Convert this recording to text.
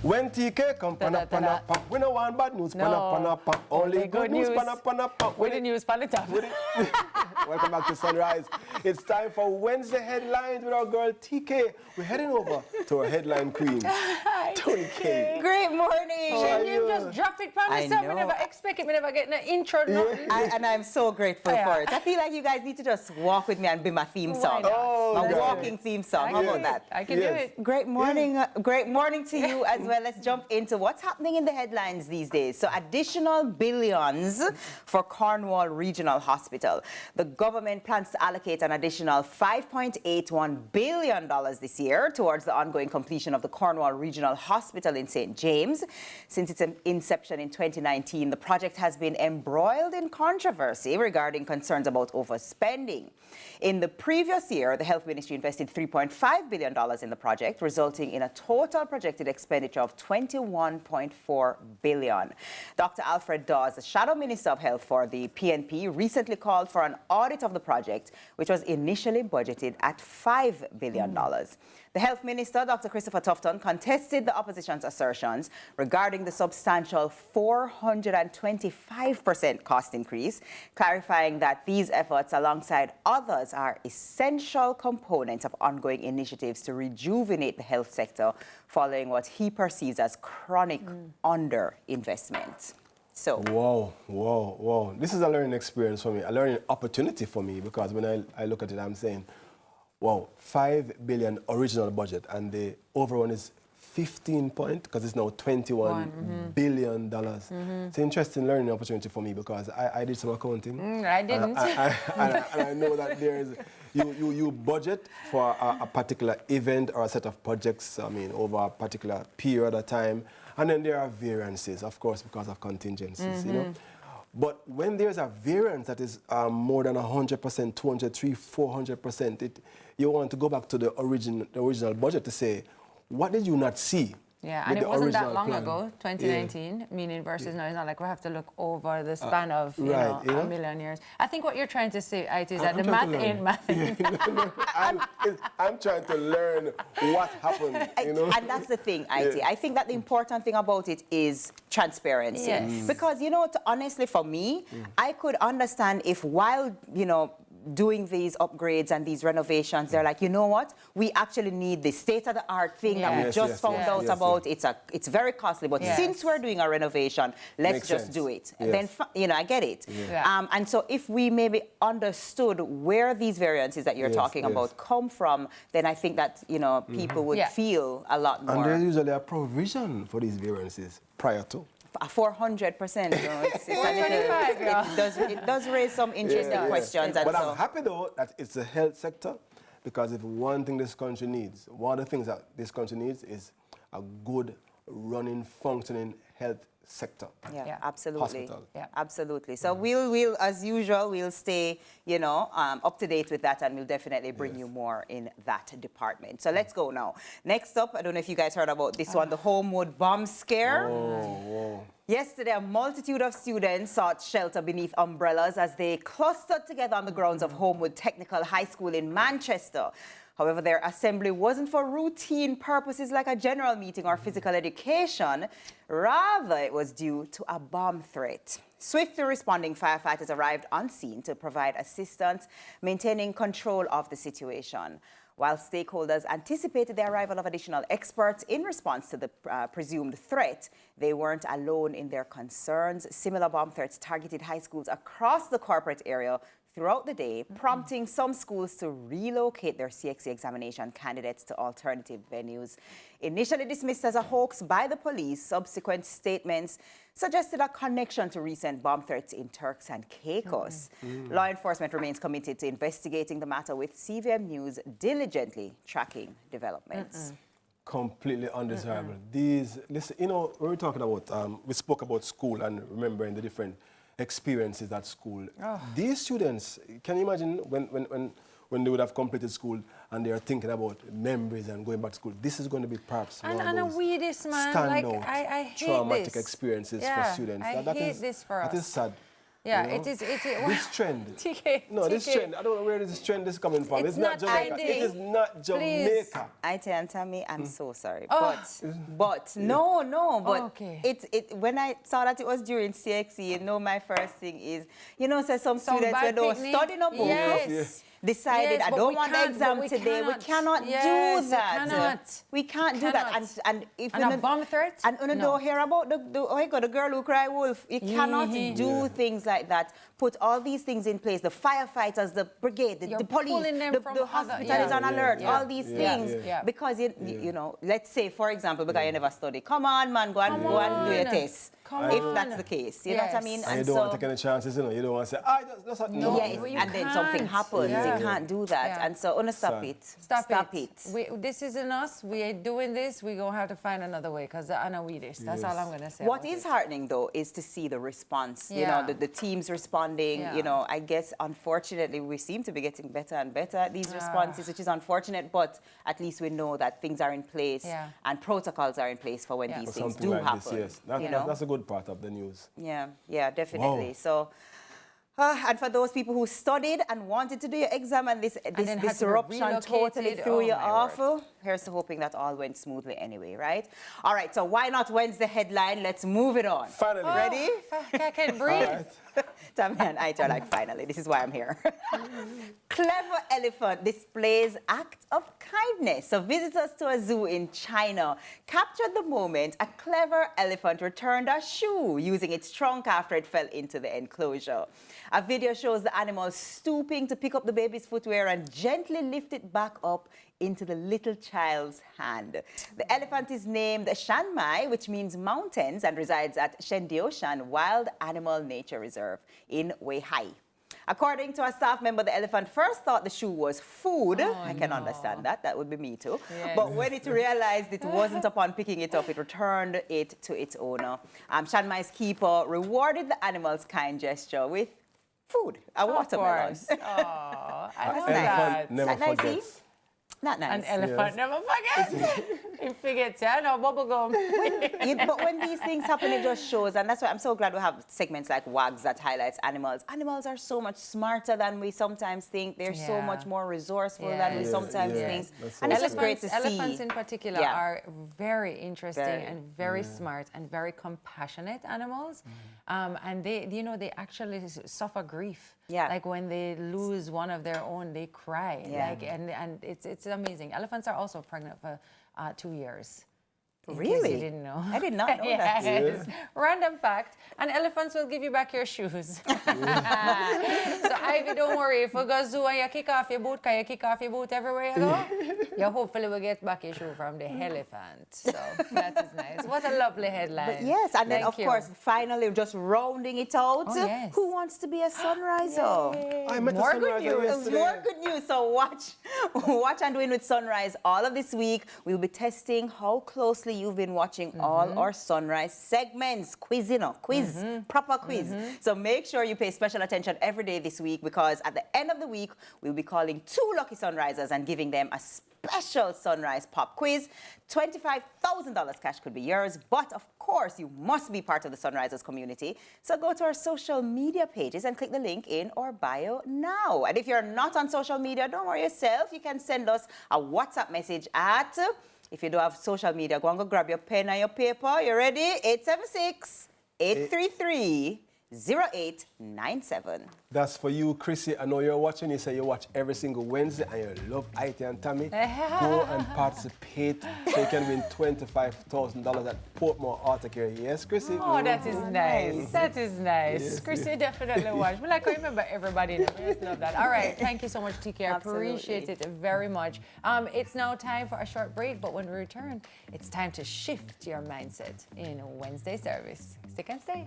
When TK come, pana pana pa. We no want bad news, pana pana pa. Only good news, pana pana pa. With the news, pana top. Welcome back to Sunrise. It's time for Wednesday headlines with our girl TK. We're heading over to our headline queen, Tony K. Great morning. You just dropped it from me, so we never expect it. We never get an intro. And I'm so grateful for it. I feel like you guys need to just walk with me and be my theme song. My walking theme song. How about that? I can do it. Great morning. Great morning to you as well. Let's jump into what's happening in the headlines these days. So additional billions for Cornwall Regional Hospital. The government plans to allocate an additional $5.81 billion this year towards the ongoing completion of the Cornwall Regional Hospital in St. James. Since its inception in 2019, the project has been embroiled in controversy regarding concerns about overspending. In the previous year, the Health Ministry invested $3.5 billion in the project, resulting in a total projected expenditure of $21.4 billion. Dr. Alfred Dawes, the Shadow Minister of Health for the PNP, recently called for an audit of the project, which was initially budgeted at $5 billion. The Health Minister, Dr. Christopher Tufton, contested the opposition's assertions regarding the substantial 425% cost increase, clarifying that these efforts, alongside others, are essential components of ongoing initiatives to rejuvenate the health sector following what he perceives as chronic underinvestment. So. Whoa. This is a learning experience for me, a learning opportunity for me, because when I look at it, I'm saying, wow, $5 billion original budget, and the overrun is 15 point, because it's now $21 billion. It's an interesting learning opportunity for me, because I did some accounting. I didn't. And I know that there's, you budget for a particular event or a set of projects, I mean, over a particular period of time, and then there are variances, of course, because of contingencies, you know. But when there's a variance that is more than 100%, 203, 400%, you want to go back to the original budget to say, what did you not see? Yeah, and it wasn't that long ago, 2019, meaning versus now. It's not like we have to look over the span of, you know, a million years. I think what you're trying to say, IT, is that the math ain't math. I'm trying to learn what happened, you know? And that's the thing, IT. I think that the important thing about it is transparency. Yes. Because, you know, honestly, for me, I could understand if while, you know, doing these upgrades and these renovations, they're like, you know what? We actually need the state-of-the-art thing that we just found out about. It's very costly, but since we're doing a renovation, let's just do it. And then, you know, I get it. And so if we maybe understood where these variances that you're talking about come from, then I think that, you know, people would feel a lot more. And there's usually a provision for these variances prior to. 400%. It does raise some interesting questions. But I'm happy, though, that it's the health sector, because if one thing this country needs, one of the things that this country needs is a good, running, functioning health sector. Yeah, absolutely. Hospital. Yeah, absolutely. So we'll, as usual, we'll stay, you know, up to date with that, and we'll definitely bring you more in that department. So let's go now. Next up, I don't know if you guys heard about this one, the Homewood bomb scare. Yesterday, a multitude of students sought shelter beneath umbrellas as they clustered together on the grounds of Homewood Technical High School in Manchester. However, their assembly wasn't for routine purposes like a general meeting or physical education. Rather, it was due to a bomb threat. Swiftly responding firefighters arrived on scene to provide assistance, maintaining control of the situation. While stakeholders anticipated the arrival of additional experts in response to the presumed threat, they weren't alone in their concerns. Similar bomb threats targeted high schools across the corporate area throughout the day, prompting some schools to relocate their CXC examination candidates to alternative venues. Initially dismissed as a hoax by the police, subsequent statements suggested a connection to recent bomb threats in Turks and Caicos. Law enforcement remains committed to investigating the matter, with CVM News diligently tracking developments. Completely undesirable. These, listen, you know, when we're talking about, we spoke about school and remembering the different experiences at school. These students, can you imagine when they would have completed school and they are thinking about memories and going back to school? This is going to be perhaps one of those standout I hate traumatic experiences for students. I hate this for us. That is sad. Yeah, you know? This trend. This trend, I don't know where this trend is coming from. It's not Jamaica. It is not Jamaica. Ite and Tami, I'm so sorry. Oh. But when I saw that it was during CXE, you know, my first thing is, you know, so some students who don't study no book. Yes. Decided I don't want the exam today. We cannot do that. We can't do that. And if a bomb threat? And you don't hear about the girl who cry wolf. You cannot do things like that. Put all these things in place. The firefighters, the brigade, the police, the hospital is on alert. All these things because you know. Let's say, for example, because you never study. Come on, man, go and do your test. If that's the case, you know what I mean. And you don't want to take any chances, you know. You don't want to say, that's not. No, and then something happens. You can't do that, and so stop it. Stop it. This isn't us. We are doing this. We're going to have to find another way because I know we this. That's all I'm going to say. What is heartening, though, is to see the response. You know, the teams responding. You know, I guess, unfortunately, we seem to be getting better and better at these responses, which is unfortunate, but at least we know that things are in place and protocols are in place for when these things do happen. That's a good part of the news. Yeah, definitely. So, and for those people who studied and wanted to do your exam and this disruption totally threw you off, here's to hoping that all went smoothly anyway, right? All right, so why not Wednesday headline? Let's move it on. Finally. Ready? I can't breathe. Tami and Ite are like, finally, this is why I'm here. Clever elephant displays act of kindness. So visitors to a zoo in China captured the moment a clever elephant returned a shoe using its trunk after it fell into the enclosure. A video shows the animal stooping to pick up the baby's footwear and gently lift it back up into the little child's hand. The elephant is named Shanmai, which means mountains, and resides at Shendioshan Wild Animal Nature Reserve in Weihai. According to a staff member, the elephant first thought the shoe was food. I can understand that. That would be me too. Yes. But when it realized it wasn't upon picking it up, it returned it to its owner. Shanmai's keeper rewarded the animal's kind gesture with food, a watermelon. Oh, that's nice. Never forgets. Not nice. An elephant never forgets. He forgets, no bubble gum. But when these things happen, it just shows, and that's why I'm so glad we have segments like WAGs that highlights animals. Animals are so much smarter than we sometimes think. They're so much more resourceful than we sometimes think. And it's just great to see. Elephants in particular are very interesting and very smart and very compassionate animals. And they actually suffer grief. Like when they lose one of their own, they cry. And it's amazing. Elephants are also pregnant for 2 years. Really? You didn't know. I did not know that. Yes. Random fact. And elephants will give you back your shoes. So Ivy, don't worry. If we go zoo and you kick off your boot, can you kick off your boot everywhere you go? You hopefully will get back your shoe from the elephant. So that is nice. What a lovely headline. But yes, and then of course, finally, just rounding it out. Who wants to be a sunriser? I met more a good news. yesterday. More good news. So watch and win with Sunrise all of this week. We'll be testing how closely you've been watching all our Sunrise segments. Quiz, proper quiz. So make sure you pay special attention every day this week, because at the end of the week, we'll be calling 2 lucky Sunrisers and giving them a special Sunrise Pop Quiz. $25,000 cash could be yours, but of course, you must be part of the Sunrisers community. So go to our social media pages and click the link in our bio now. And if you're not on social media, don't worry yourself. You can send us a WhatsApp message at... If you don't have social media, go and grab your pen and your paper. You ready? 876-833-0897. That's for you, Chrissy. I know you're watching. You say you watch every single Wednesday and you love Ite and Tami. Go and participate so you can win $25,000 at Portmore Auto Care. Yes, Chrissy? Oh, that is nice. That is nice. Yes, Chrissy definitely watch. But I remember everybody in the just love that. All right. Thank you so much, TK. I appreciate it very much. It's now time for a short break, but when we return, it's time to shift your mindset in Wednesday service. Stick and stay.